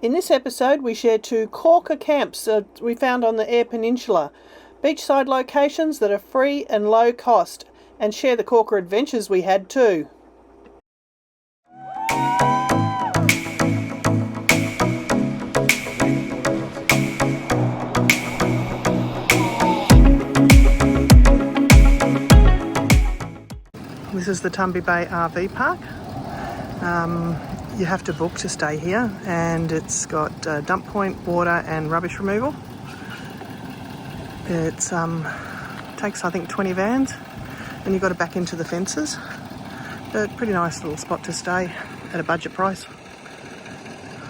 In this episode, we share 2 Korker camps we found on the Eyre Peninsula, beachside locations that are free and low cost, and share the Korker adventures we had too. This is the Tumby Bay RV Park. You have to book to stay here, and it's got dump point, water and rubbish removal. It takes I think 20 vans, and you've got to back into the fences. But pretty nice little spot to stay at a budget price.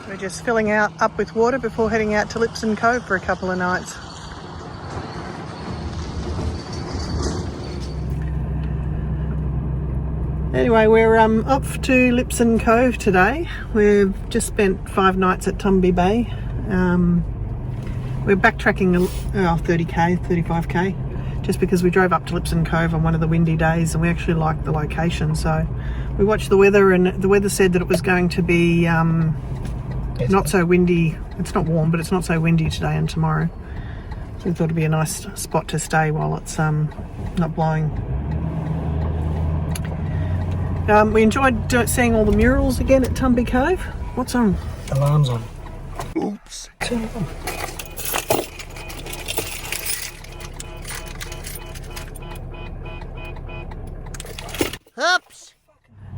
We're just filling up with water before heading out to Lipson Cove for a couple of nights. Anyway, we're off to Lipson Cove today. We've just spent 5 nights at Tumby Bay. We're backtracking 30k, 35k, just because we drove up to Lipson Cove on one of the windy days and we actually liked the location. So we watched the weather, and the weather said that it was going to be not so windy. It's not warm, but it's not so windy today and tomorrow. So we thought it'd be a nice spot to stay while it's not blowing. We enjoyed seeing all the murals again at Tumby Cove. What's on? Alarm's on. Oops. Turn it on. Oops.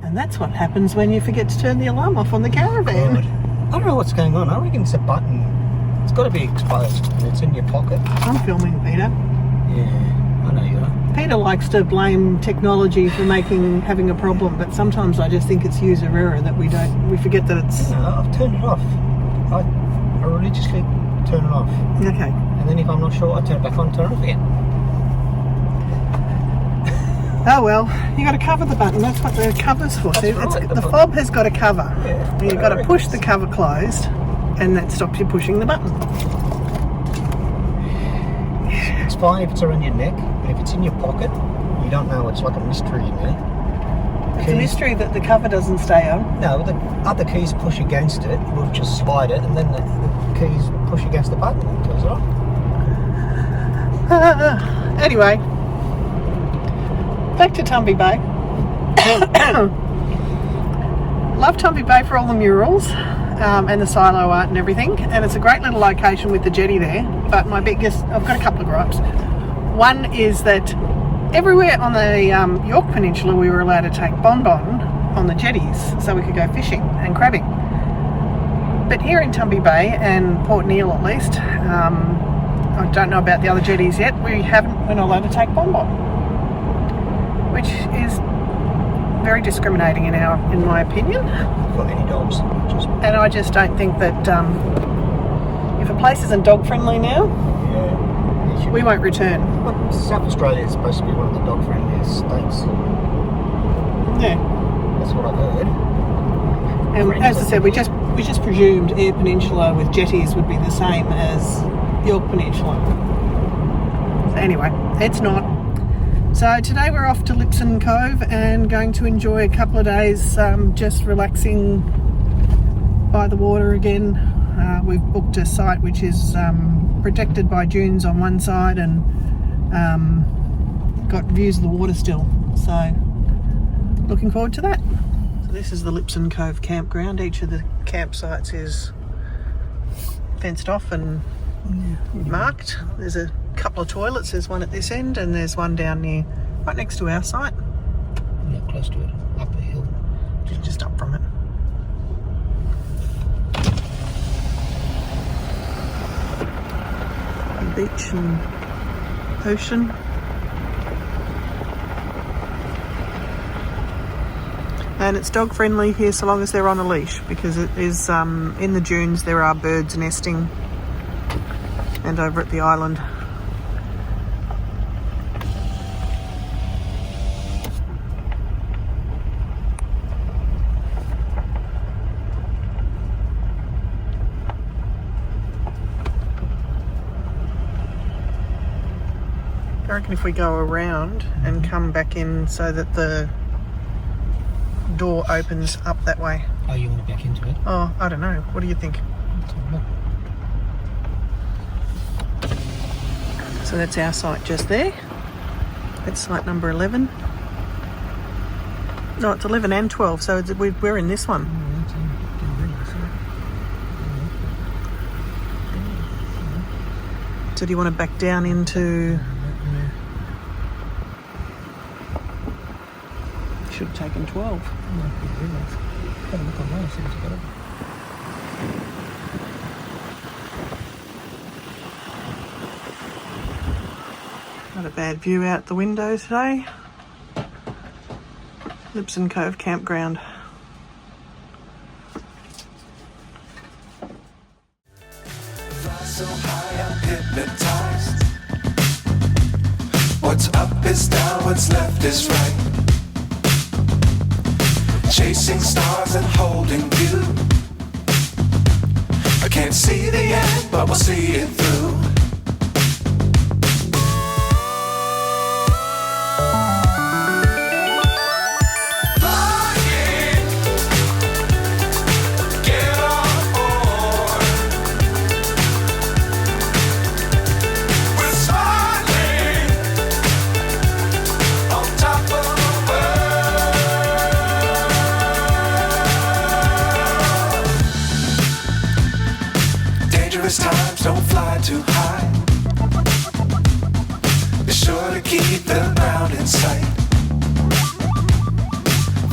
And that's what happens when you forget to turn the alarm off on the caravan. God. I don't know what's going on. I reckon it's a button. It's got to be exposed and it's in your pocket. I'm filming, Peter. Yeah, I know you are. Peter likes to blame technology for having a problem, but sometimes I just think it's user error that we forget that it's... No, I've turned it off. I religiously turn it off. Okay. And then if I'm not sure, I turn it back on, turn it off again. Oh well, you got to cover the button. That's what the cover's for. That's right, the fob has got a cover. Yeah, You've got to push the cover closed, and that stops you pushing the button. It's fine if it's around your neck, but if it's in your pocket, you don't know. It's like a mystery in there. It's a mystery that the cover doesn't stay on. No, the other keys push against it. We'll just slide it, and then the keys push against the button and it turns it off. Anyway, back to Tumby Bay. Love Tumby Bay for all the murals and the silo art and everything, and it's a great little location with the jetty there. But I've got a couple of gripes. One is that everywhere on the York Peninsula we were allowed to take bonbon on the jetties so we could go fishing and crabbing. But here in Tumby Bay and Port Neal at least, I don't know about the other jetties yet, we're not allowed to take bonbon, which is very discriminating in my opinion. Got any dogs? And I just don't think that if a place isn't dog friendly now, yeah, we won't return. Well, South Australia is supposed to be one of the dog friendliest states. Yeah, that's what I've heard. and as I said, we just presumed Eyre Peninsula with jetties would be the same as York Peninsula. So anyway, it's not. So today we're off to Lipson Cove and going to enjoy a couple of days just relaxing by the water again. We've booked a site which is protected by dunes on one side and got views of the water still. So looking forward to that. So this is the Lipson Cove campground. Each of the campsites is fenced off and marked. There's a couple of toilets. There's one at this end and there's one down near, right next to our site. Yeah, close to it, up a hill. Just up from it. Beach and ocean. And it's dog friendly here so long as they're on a leash, because it is in the dunes there are birds nesting, and over at the island. I reckon if we go around and come back in so that the door opens up that way. Oh, you want to back into it? Oh, I don't know. What do you think? So that's our site just there. That's site number 11. No, it's 11 and 12, so we're in this one. So do you want to back down into... Should have taken 12. Not a bad view out the window today. Lipson Cove Campground. So high, I'm hypnotized. What's up is down, what's left is right. Chasing stars and holding you. I can't see the end, but we'll see it through. Times don't fly too high. Be sure to keep the ground in sight.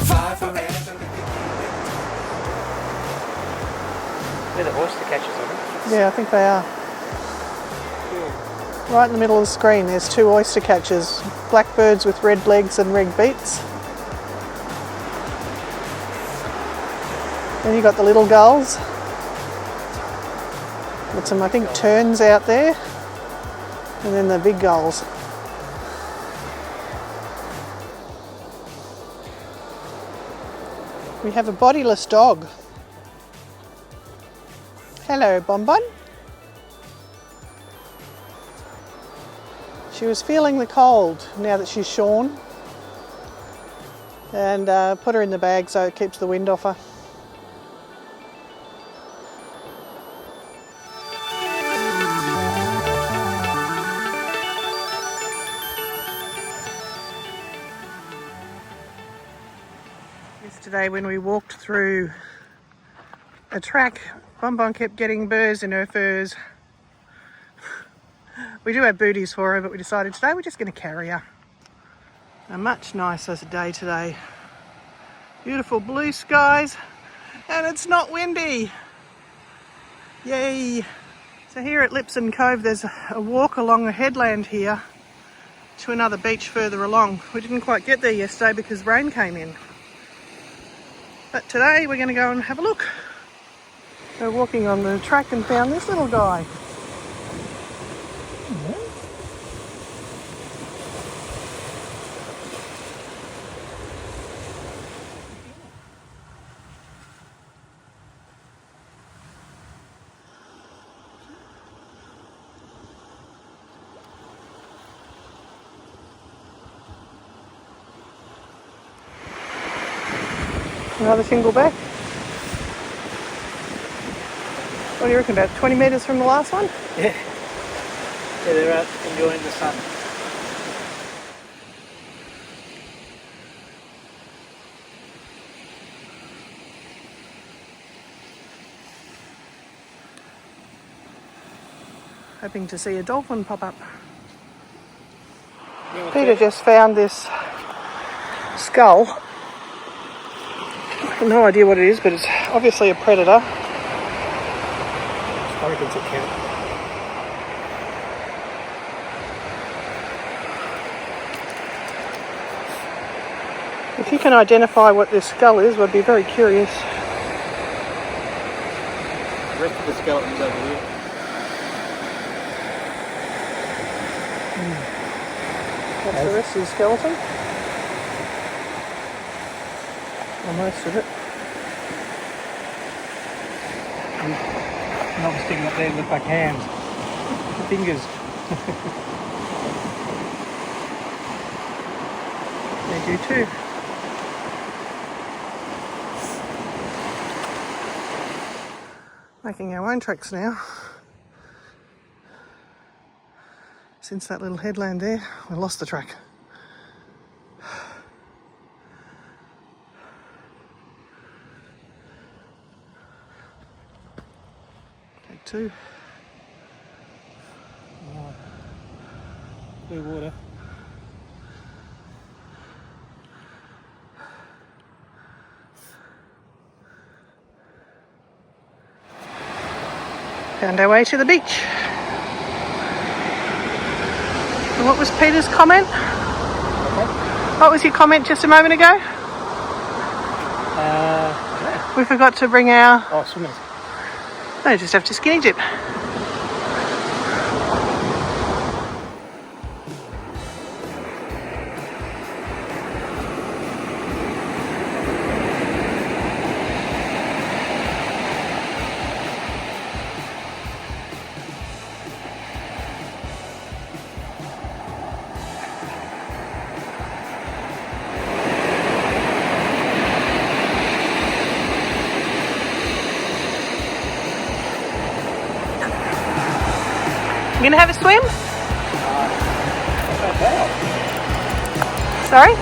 Fly forever. They're the oyster catchers, aren't they? Yeah, I think they are. Right in the middle of the screen there's two oyster catchers. Blackbirds with red legs and red beaks. Then you've got the little gulls. Got some, I think, terns out there, and then the big gulls. We have a bodiless dog. Hello, Bonbon. She was feeling the cold now that she's shorn, and put her in the bag so it keeps the wind off her. Yesterday when we walked through a track, Bonbon kept getting burrs in her furs. We do have booties for her, but we decided today we're just going to carry her. A much nicer day today. Beautiful blue skies, and it's not windy. Yay! So here at Lipson Cove there's a walk along the headland here to another beach further along. We didn't quite get there yesterday because rain came in. But today we're going to go and have a look. We're walking on the track and found this little guy. Another single back. What do you reckon, about 20 metres from the last one? Yeah. Yeah, they're out enjoying the sun. Hoping to see a dolphin pop up. Yeah, Peter just found this skull. I have no idea what it is, but it's obviously a predator. Sparkles at camp. If you can identify what this skull is, I'd be very curious. The rest of the skeleton's over here. That's the rest of the skeleton. Or most of it. Not sticking up there, look like hands. Fingers. They do too. making our own tracks now. Since that little headland there, we lost the track. Take two. Blue water. Found our way to the beach. And what was Peter's comment? Okay. What was your comment just a moment ago? Yeah. We forgot to bring our... Oh, swimmers. No, just have to skinny dip. You gonna have a swim? Sorry?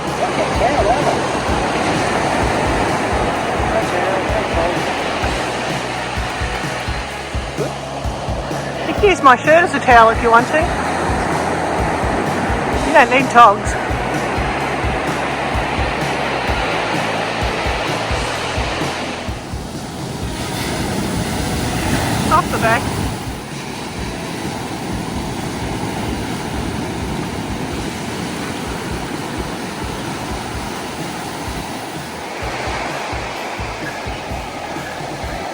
You can use my shirt as a towel if you want to. You don't need togs. Off the back.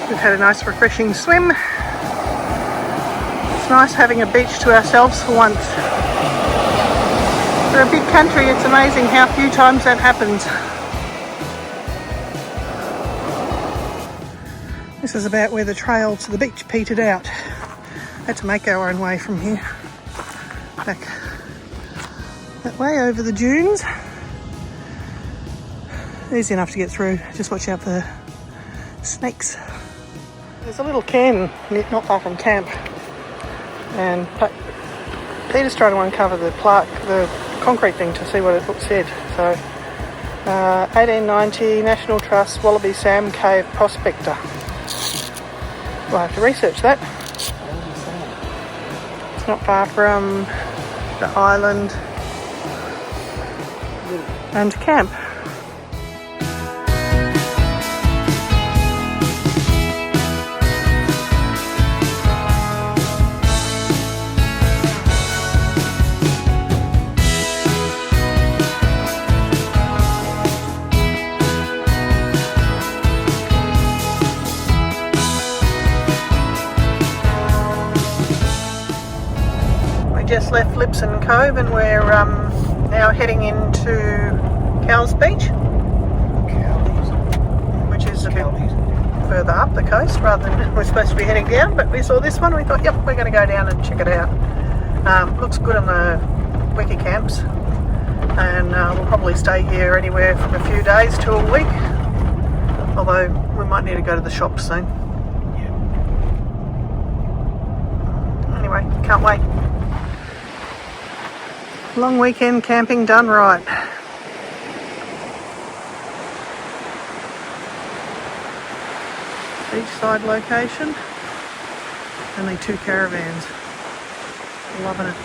We've had a nice refreshing swim. It's nice having a beach to ourselves for once. For a big country, it's amazing how few times that happens. This is about where the trail to the beach petered out. Had to make our own way from here. Back that way over the dunes. Easy enough to get through. Just watch out for snakes. There's a little cairn not far from camp, and Peter's trying to uncover the plaque, the concrete thing, to see what it said. So, 1890 National Trust Wallaby Sam Cave Prospector. We'll have to research that. It's not far from the island and camp. Just left Lipson Cove and we're now heading into Cowley Beach, which is a bit further up the coast rather than we're supposed to be heading down, but we saw this one and we thought, yep, we're going to go down and check it out. Looks good on the wiki camps, and we'll probably stay here anywhere from a few days to a week, although we might need to go to the shops soon. Anyway, can't wait. Long weekend camping done right. Beachside location. Only 2 caravans. Loving it.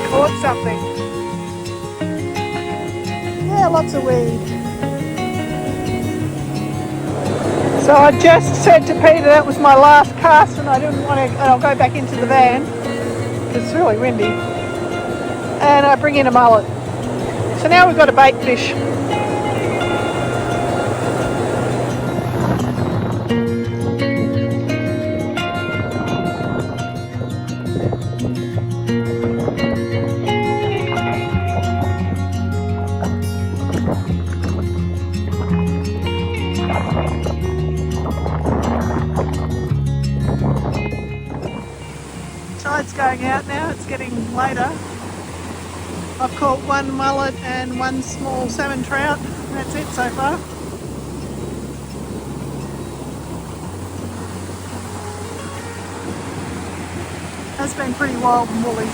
Caught something. Yeah, lots of weed. So I just said to Peter that was my last cast and I didn't want to, I'll go back into the van because it's really windy, and I bring in a mullet. So now we've got a bait fish. Tide's going out now, it's getting later. I've caught one mullet and one small salmon trout. That's it so far. Has been pretty wild and woolly.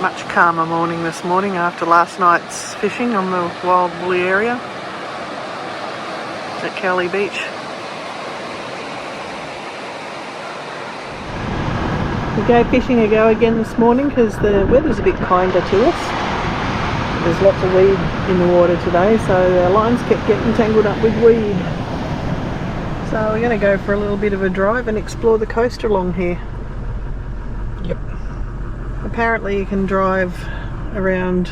Much calmer morning this morning after last night's fishing on the wild woolly area at Cowley Beach. We go fishing again this morning because the weather's a bit kinder to us. There's lots of weed in the water today, so our lines kept getting tangled up with weed. So we're going to go for a little bit of a drive and explore the coast along here. Yep. Apparently you can drive around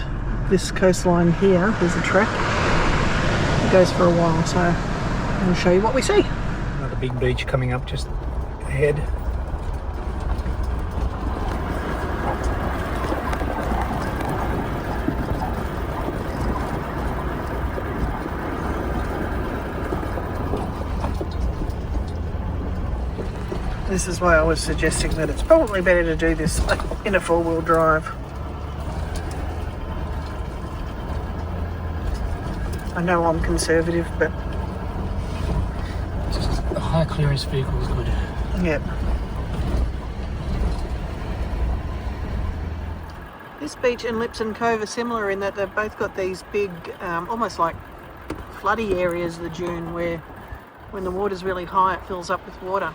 this coastline here. There's a track. It goes for a while, so I'll show you what we see. Another big beach coming up just ahead. This is why I was suggesting that it's probably better to do this in a four-wheel drive. I know I'm conservative, but Just a high clearance vehicle is good. yep. This beach and Lipson Cove are similar in that they've both got these big, almost like floody areas of the dune where when the water's really high it fills up with water.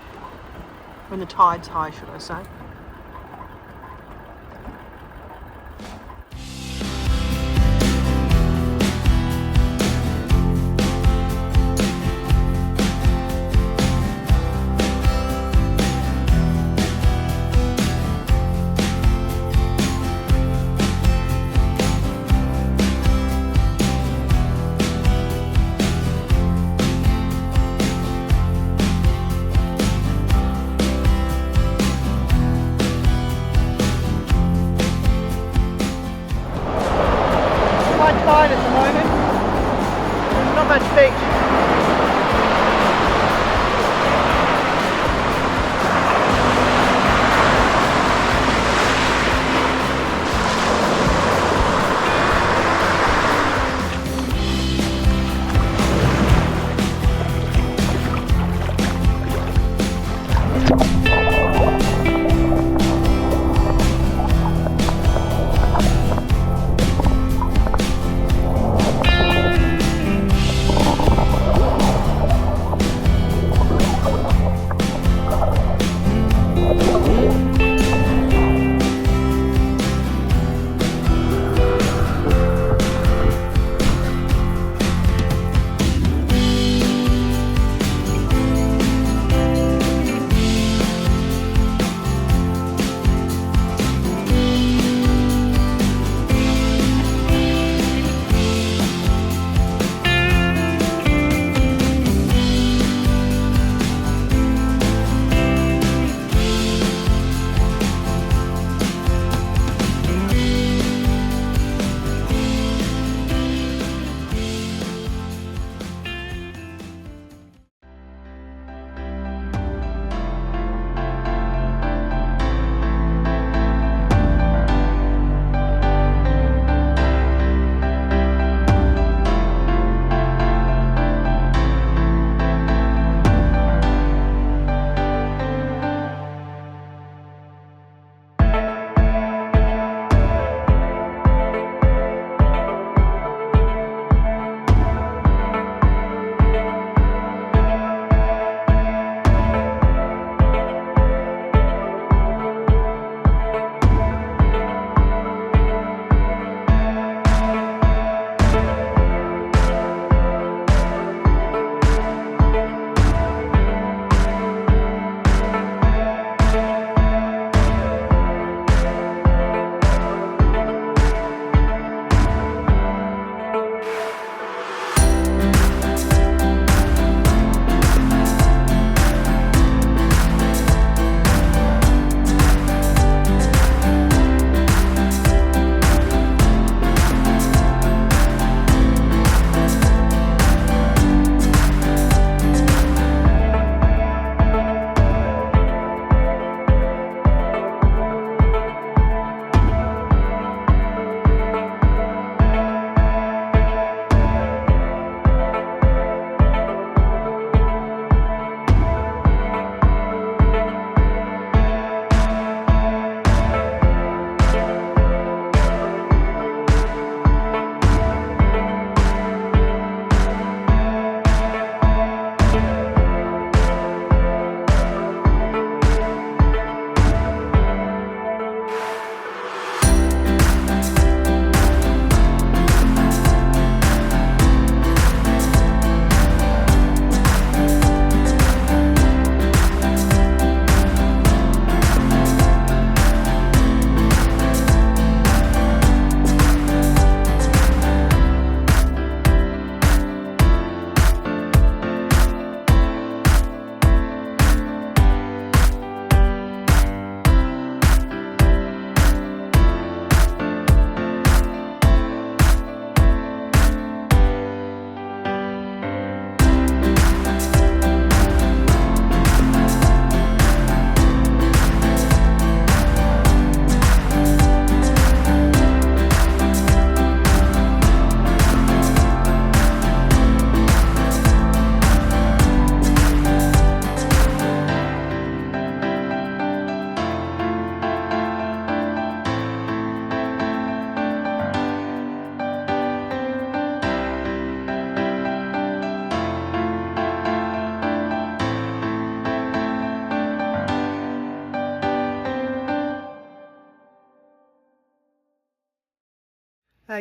When the tide's high, should I say. Tide at the moment. There's not much beach.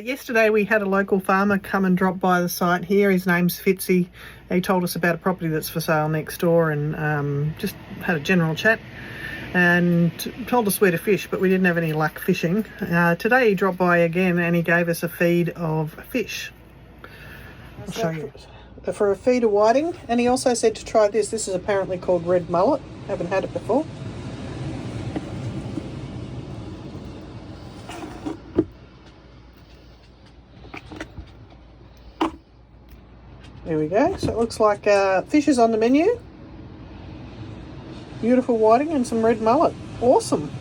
Yesterday we had a local farmer come and drop by the site here. His name's Fitzy. He told us about a property that's for sale next door and just had a general chat and told us where to fish, but we didn't have any luck fishing. Today he dropped by again and he gave us a feed of fish. I'll show you. For a feed of whiting, and he also said to try this. This is apparently called red mullet. Haven't had it before. There we go. So it looks like fish is on the menu. Beautiful whiting and some red mullet. Awesome.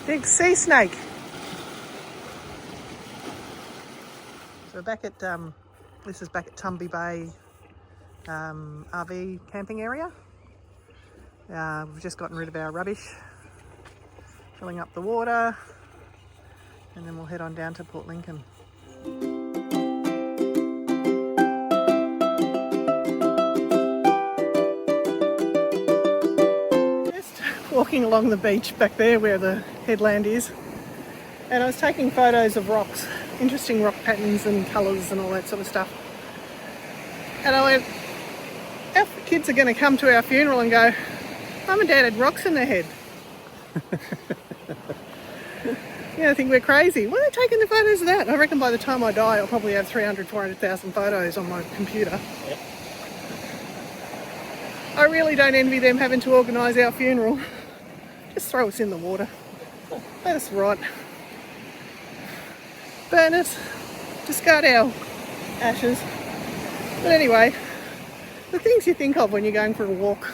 Big sea snake. So back at this is back at Tumby Bay RV camping area. We've just gotten rid of our rubbish, filling up the water, and then we'll head on down to Port Lincoln. Walking along the beach back there where the headland is, and I was taking photos of rocks, interesting rock patterns and colours and all that sort of stuff, and I went, our kids are going to come to our funeral and go, Mum and Dad had rocks in their head. I think we're crazy. Why are they taking the photos of that? I reckon by the time I die I'll probably have 400,000 photos on my computer. Yep. I really don't envy them having to organise our funeral. Just throw us in the water. Let us rot. Burn us. Discard our ashes. But anyway, the things you think of when you're going for a walk.